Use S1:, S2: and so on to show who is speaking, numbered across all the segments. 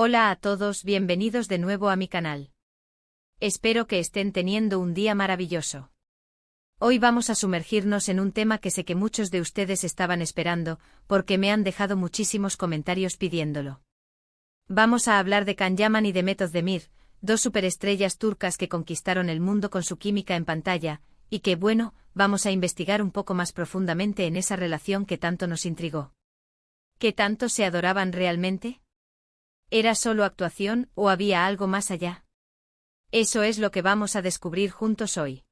S1: Hola a todos, bienvenidos de nuevo a mi canal. Espero que estén teniendo un día maravilloso. Hoy vamos a sumergirnos en un tema que sé que muchos de ustedes estaban esperando, porque me han dejado muchísimos comentarios pidiéndolo. Vamos a hablar de Can Yaman y de Mehmet Özdemir, dos superestrellas turcas que conquistaron el mundo con su química en pantalla, y que, bueno, vamos a investigar un poco más profundamente en esa relación que tanto nos intrigó. ¿Qué tanto se adoraban realmente? ¿Era solo actuación o había algo más allá? Eso es lo que vamos a descubrir juntos hoy.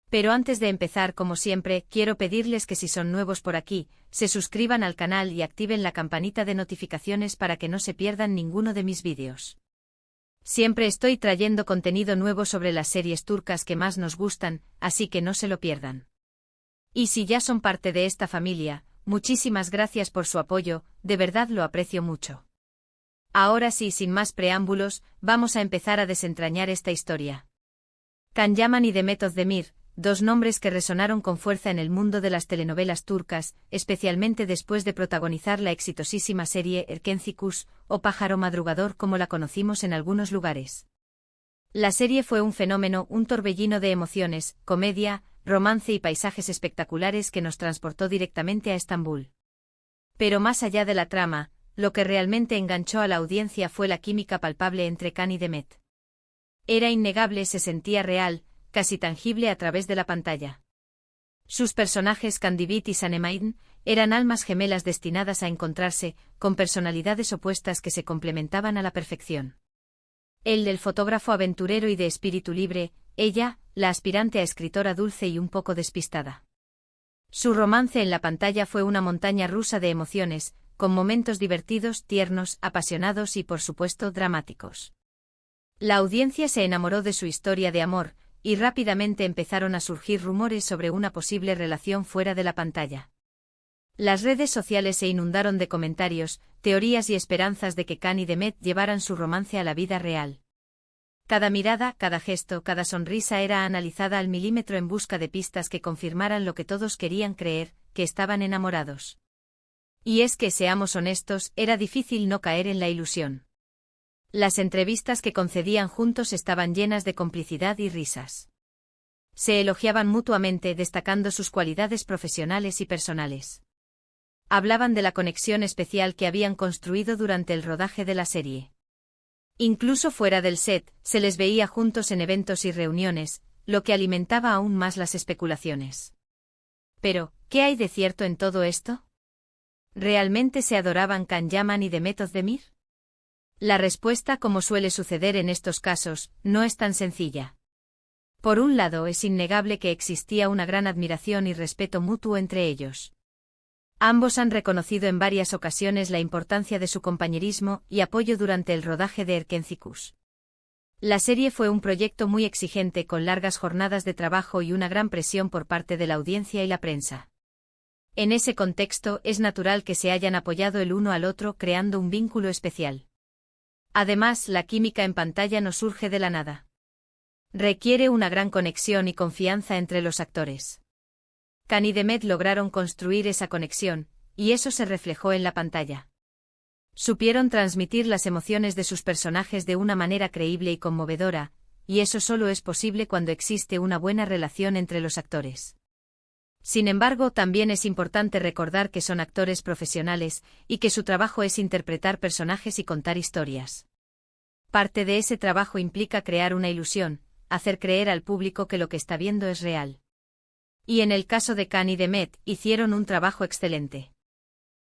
S1: Pero antes de empezar, como siempre, quiero pedirles que si son nuevos por aquí, se suscriban al canal y activen la campanita de notificaciones para que no se pierdan ninguno de mis vídeos. Siempre estoy trayendo contenido nuevo sobre las series turcas que más nos gustan, así que no se lo pierdan. Y si ya son parte de esta familia, muchísimas gracias por su apoyo, de verdad lo aprecio mucho. Ahora sí, sin más preámbulos, vamos a empezar a desentrañar esta historia. Can Yaman y Mehmet Özdemir, dos nombres que resonaron con fuerza en el mundo de las telenovelas turcas, especialmente después de protagonizar la exitosísima serie Erkenci Kuş, o Pájaro Madrugador como la conocimos en algunos lugares. La serie fue un fenómeno, un torbellino de emociones, comedia, romance y paisajes espectaculares que nos transportó directamente a Estambul. Pero más allá de la trama, lo que realmente enganchó a la audiencia fue la química palpable entre Can y Mehmet. Era innegable, se sentía real, casi tangible a través de la pantalla. Sus personajes Kandibit y Sanem'in eran almas gemelas destinadas a encontrarse, con personalidades opuestas que se complementaban a la perfección. Él del fotógrafo aventurero y de espíritu libre, ella, la aspirante a escritora dulce y un poco despistada. Su romance en la pantalla fue una montaña rusa de emociones, con momentos divertidos, tiernos, apasionados y por supuesto dramáticos. La audiencia se enamoró de su historia de amor, y rápidamente empezaron a surgir rumores sobre una posible relación fuera de la pantalla. Las redes sociales se inundaron de comentarios, teorías y esperanzas de que Can y Mehmet llevaran su romance a la vida real. Cada mirada, cada gesto, cada sonrisa era analizada al milímetro en busca de pistas que confirmaran lo que todos querían creer, que estaban enamorados. Y es que, seamos honestos, era difícil no caer en la ilusión. Las entrevistas que concedían juntos estaban llenas de complicidad y risas. Se elogiaban mutuamente, destacando sus cualidades profesionales y personales. Hablaban de la conexión especial que habían construido durante el rodaje de la serie. Incluso fuera del set, se les veía juntos en eventos y reuniones, lo que alimentaba aún más las especulaciones. Pero, ¿qué hay de cierto en todo esto? ¿Realmente se adoraban Can Yaman y Mehmet Özdemir? La respuesta, como suele suceder en estos casos, no es tan sencilla. Por un lado, es innegable que existía una gran admiración y respeto mutuo entre ellos. Ambos han reconocido en varias ocasiones la importancia de su compañerismo y apoyo durante el rodaje de Erkenci Kuş. La serie fue un proyecto muy exigente, con largas jornadas de trabajo y una gran presión por parte de la audiencia y la prensa. En ese contexto, es natural que se hayan apoyado el uno al otro, creando un vínculo especial. Además, la química en pantalla no surge de la nada. Requiere una gran conexión y confianza entre los actores. Can y Mehmet lograron construir esa conexión, y eso se reflejó en la pantalla. Supieron transmitir las emociones de sus personajes de una manera creíble y conmovedora, y eso solo es posible cuando existe una buena relación entre los actores. Sin embargo, también es importante recordar que son actores profesionales, y que su trabajo es interpretar personajes y contar historias. Parte de ese trabajo implica crear una ilusión, hacer creer al público que lo que está viendo es real. Y en el caso de Can y Mehmet, hicieron un trabajo excelente.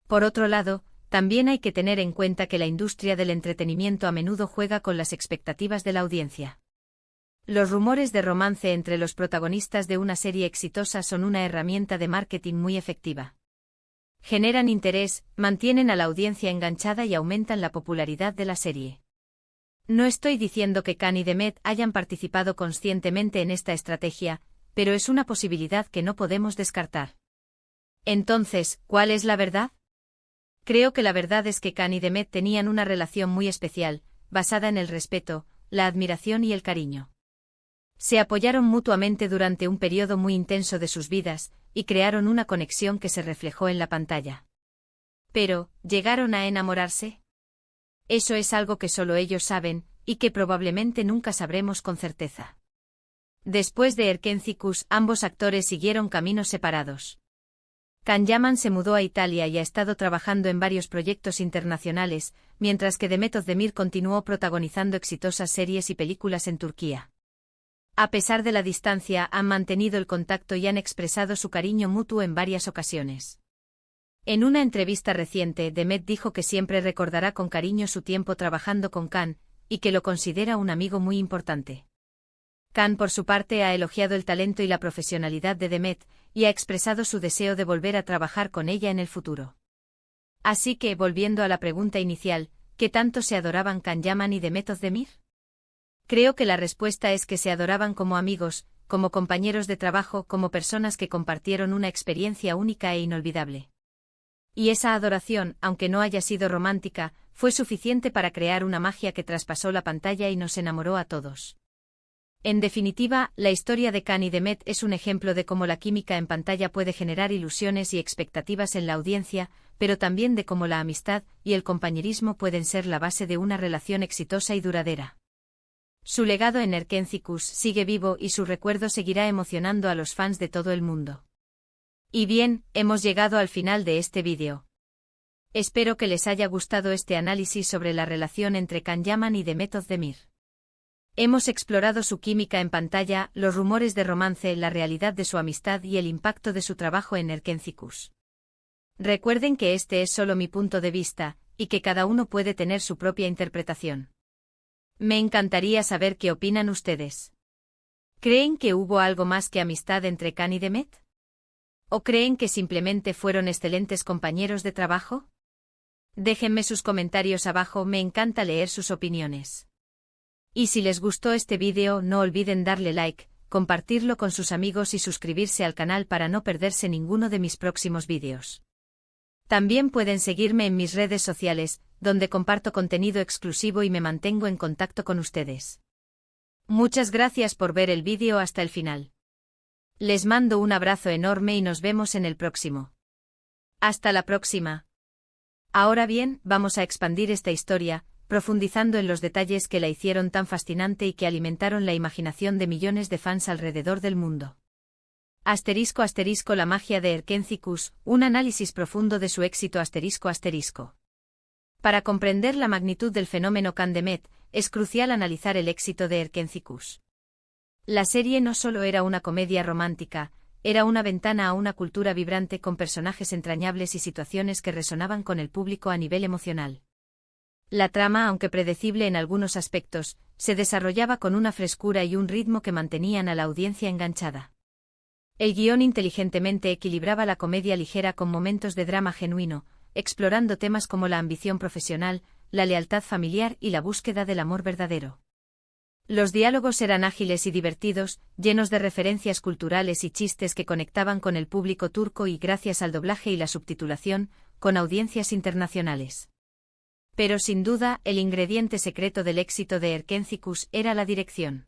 S1: Por otro lado, también hay que tener en cuenta que la industria del entretenimiento a menudo juega con las expectativas de la audiencia. Los rumores de romance entre los protagonistas de una serie exitosa son una herramienta de marketing muy efectiva. Generan interés, mantienen a la audiencia enganchada y aumentan la popularidad de la serie. No estoy diciendo que Can y Mehmet hayan participado conscientemente en esta estrategia, pero es una posibilidad que no podemos descartar. Entonces, ¿cuál es la verdad? Creo que la verdad es que Can y Mehmet tenían una relación muy especial, basada en el respeto, la admiración y el cariño. Se apoyaron mutuamente durante un periodo muy intenso de sus vidas, y crearon una conexión que se reflejó en la pantalla. Pero, ¿llegaron a enamorarse? Eso es algo que solo ellos saben, y que probablemente nunca sabremos con certeza. Después de Erkenci-Kus, ambos actores siguieron caminos separados. Can Yaman se mudó a Italia y ha estado trabajando en varios proyectos internacionales, mientras que Demet Özdemir continuó protagonizando exitosas series y películas en Turquía. A pesar de la distancia, han mantenido el contacto y han expresado su cariño mutuo en varias ocasiones. En una entrevista reciente, Demet dijo que siempre recordará con cariño su tiempo trabajando con Can, y que lo considera un amigo muy importante. Can, por su parte, ha elogiado el talento y la profesionalidad de Demet, y ha expresado su deseo de volver a trabajar con ella en el futuro. Así que, volviendo a la pregunta inicial, ¿qué tanto se adoraban Can Yaman y Demet Özdemir? Creo que la respuesta es que se adoraban como amigos, como compañeros de trabajo, como personas que compartieron una experiencia única e inolvidable. Y esa adoración, aunque no haya sido romántica, fue suficiente para crear una magia que traspasó la pantalla y nos enamoró a todos. En definitiva, la historia de Can y Demet es un ejemplo de cómo la química en pantalla puede generar ilusiones y expectativas en la audiencia, pero también de cómo la amistad y el compañerismo pueden ser la base de una relación exitosa y duradera. Su legado en Erkenci-Kus sigue vivo y su recuerdo seguirá emocionando a los fans de todo el mundo. Y bien, hemos llegado al final de este vídeo. Espero que les haya gustado este análisis sobre la relación entre Can Yaman y Demet Özdemir. Hemos explorado su química en pantalla, los rumores de romance, la realidad de su amistad y el impacto de su trabajo en Erkenci-Kus. Recuerden que este es solo mi punto de vista, y que cada uno puede tener su propia interpretación. Me encantaría saber qué opinan ustedes. ¿Creen que hubo algo más que amistad entre Can y Demet? ¿O creen que simplemente fueron excelentes compañeros de trabajo? Déjenme sus comentarios abajo, me encanta leer sus opiniones. Y si les gustó este vídeo, no olviden darle like, compartirlo con sus amigos y suscribirse al canal para no perderse ninguno de mis próximos vídeos. También pueden seguirme en mis redes sociales, donde comparto contenido exclusivo y me mantengo en contacto con ustedes. Muchas gracias por ver el vídeo hasta el final. Les mando un abrazo enorme y nos vemos en el próximo. Hasta la próxima. Ahora bien, vamos a expandir esta historia, profundizando en los detalles que la hicieron tan fascinante y que alimentaron la imaginación de millones de fans alrededor del mundo. *** La magia de Erkenci-Kus, un análisis profundo de su éxito ***. Para comprender la magnitud del fenómeno Can Demet, es crucial analizar el éxito de Erkenci-Kus. La serie no solo era una comedia romántica, era una ventana a una cultura vibrante con personajes entrañables y situaciones que resonaban con el público a nivel emocional. La trama, aunque predecible en algunos aspectos, se desarrollaba con una frescura y un ritmo que mantenían a la audiencia enganchada. El guión inteligentemente equilibraba la comedia ligera con momentos de drama genuino, explorando temas como la ambición profesional, la lealtad familiar y la búsqueda del amor verdadero. Los diálogos eran ágiles y divertidos, llenos de referencias culturales y chistes que conectaban con el público turco y, gracias al doblaje y la subtitulación, con audiencias internacionales. Pero sin duda, el ingrediente secreto del éxito de Erkenci-Kus era la dirección.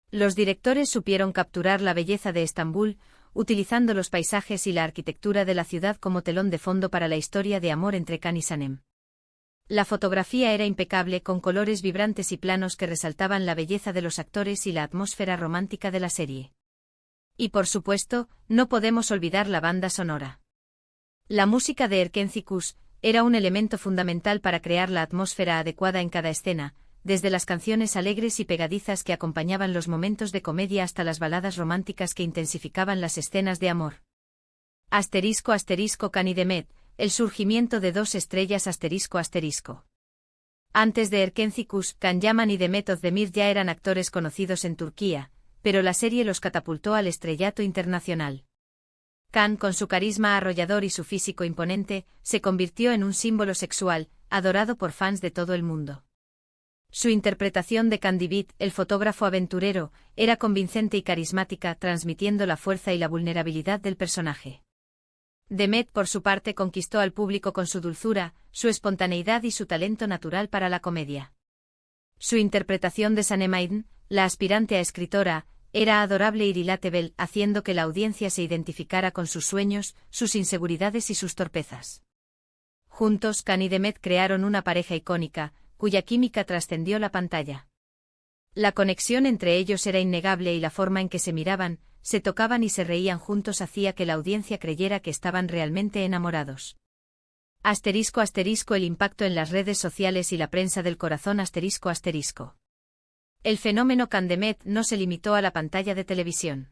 S1: Los directores supieron capturar la belleza de Estambul, utilizando los paisajes y la arquitectura de la ciudad como telón de fondo para la historia de amor entre Can y Sanem. La fotografía era impecable, con colores vibrantes y planos que resaltaban la belleza de los actores y la atmósfera romántica de la serie. Y por supuesto, no podemos olvidar la banda sonora. La música de Erkenci-Kus era un elemento fundamental para crear la atmósfera adecuada en cada escena, desde las canciones alegres y pegadizas que acompañaban los momentos de comedia hasta las baladas románticas que intensificaban las escenas de amor. *** Can y Demet, el surgimiento de dos estrellas ***. Antes de Erkenci-Kus, Can Yaman y Demet Özdemir ya eran actores conocidos en Turquía, pero la serie los catapultó al estrellato internacional. Can, con su carisma arrollador y su físico imponente, se convirtió en un símbolo sexual, adorado por fans de todo el mundo. Su interpretación de Can Divit, el fotógrafo aventurero, era convincente y carismática, transmitiendo la fuerza y la vulnerabilidad del personaje. Demet, por su parte, conquistó al público con su dulzura, su espontaneidad y su talento natural para la comedia. Su interpretación de Sanem Aydin, la aspirante a escritora, era adorable y relatable, haciendo que la audiencia se identificara con sus sueños, sus inseguridades y sus torpezas. Juntos, Can y Demet crearon una pareja icónica, cuya química trascendió la pantalla. La conexión entre ellos era innegable y la forma en que se miraban, se tocaban y se reían juntos hacía que la audiencia creyera que estaban realmente enamorados. *** El impacto en las redes sociales y la prensa del corazón. *** El fenómeno Can-Demet no se limitó a la pantalla de televisión.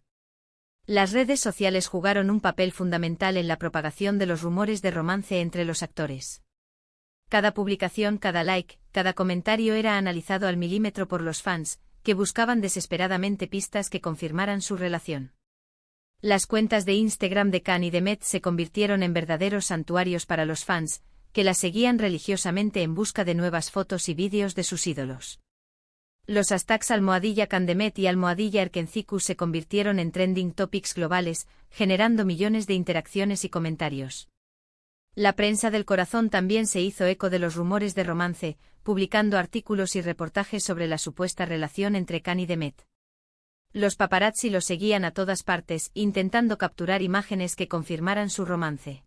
S1: Las redes sociales jugaron un papel fundamental en la propagación de los rumores de romance entre los actores. Cada publicación, cada like, cada comentario era analizado al milímetro por los fans, que buscaban desesperadamente pistas que confirmaran su relación. Las cuentas de Instagram de Can y Demet se convirtieron en verdaderos santuarios para los fans, que las seguían religiosamente en busca de nuevas fotos y vídeos de sus ídolos. Los hashtags #CanDemet y #Erkencikus se convirtieron en trending topics globales, generando millones de interacciones y comentarios. La prensa del corazón también se hizo eco de los rumores de romance, publicando artículos y reportajes sobre la supuesta relación entre Can y Demet. Los paparazzi los seguían a todas partes, intentando capturar imágenes que confirmaran su romance.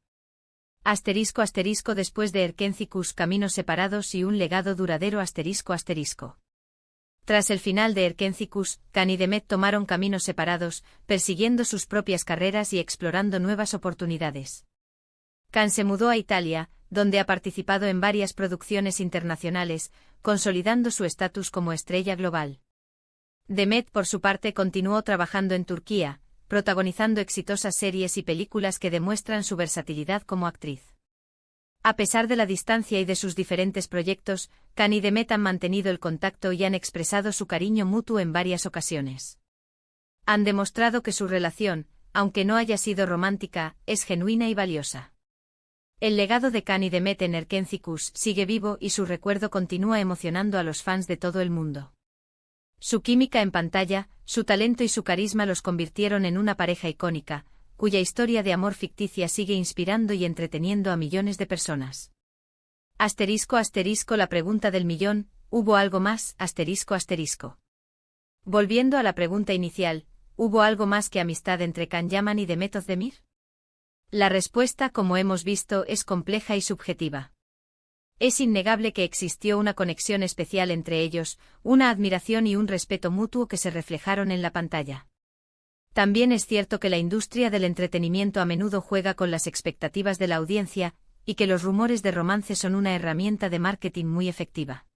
S1: *** Después de Erkencikus, caminos separados y un legado duradero. *** Tras el final de Erkencikus, Can y Demet tomaron caminos separados, persiguiendo sus propias carreras y explorando nuevas oportunidades. Can se mudó a Italia, donde ha participado en varias producciones internacionales, consolidando su estatus como estrella global. Demet, por su parte, continuó trabajando en Turquía, protagonizando exitosas series y películas que demuestran su versatilidad como actriz. A pesar de la distancia y de sus diferentes proyectos, Can y Demet han mantenido el contacto y han expresado su cariño mutuo en varias ocasiones. Han demostrado que su relación, aunque no haya sido romántica, es genuina y valiosa. El legado de Can y Demet en Erkencikus sigue vivo y su recuerdo continúa emocionando a los fans de todo el mundo. Su química en pantalla, su talento y su carisma los convirtieron en una pareja icónica, cuya historia de amor ficticia sigue inspirando y entreteniendo a millones de personas. *** La pregunta del millón, ¿hubo algo más? *** Volviendo a la pregunta inicial, ¿hubo algo más que amistad entre Can Yaman y Demet Özdemir? La respuesta, como hemos visto, es compleja y subjetiva. Es innegable que existió una conexión especial entre ellos, una admiración y un respeto mutuo que se reflejaron en la pantalla. También es cierto que la industria del entretenimiento a menudo juega con las expectativas de la audiencia, y que los rumores de romance son una herramienta de marketing muy efectiva.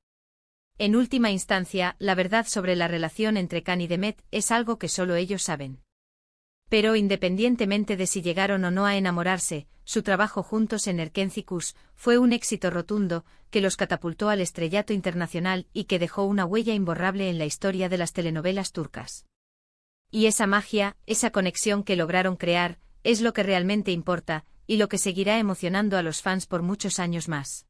S1: En última instancia, la verdad sobre la relación entre Can y Demet es algo que solo ellos saben. Pero independientemente de si llegaron o no a enamorarse, su trabajo juntos en Erkencikus fue un éxito rotundo, que los catapultó al estrellato internacional y que dejó una huella imborrable en la historia de las telenovelas turcas. Y esa magia, esa conexión que lograron crear, es lo que realmente importa, y lo que seguirá emocionando a los fans por muchos años más.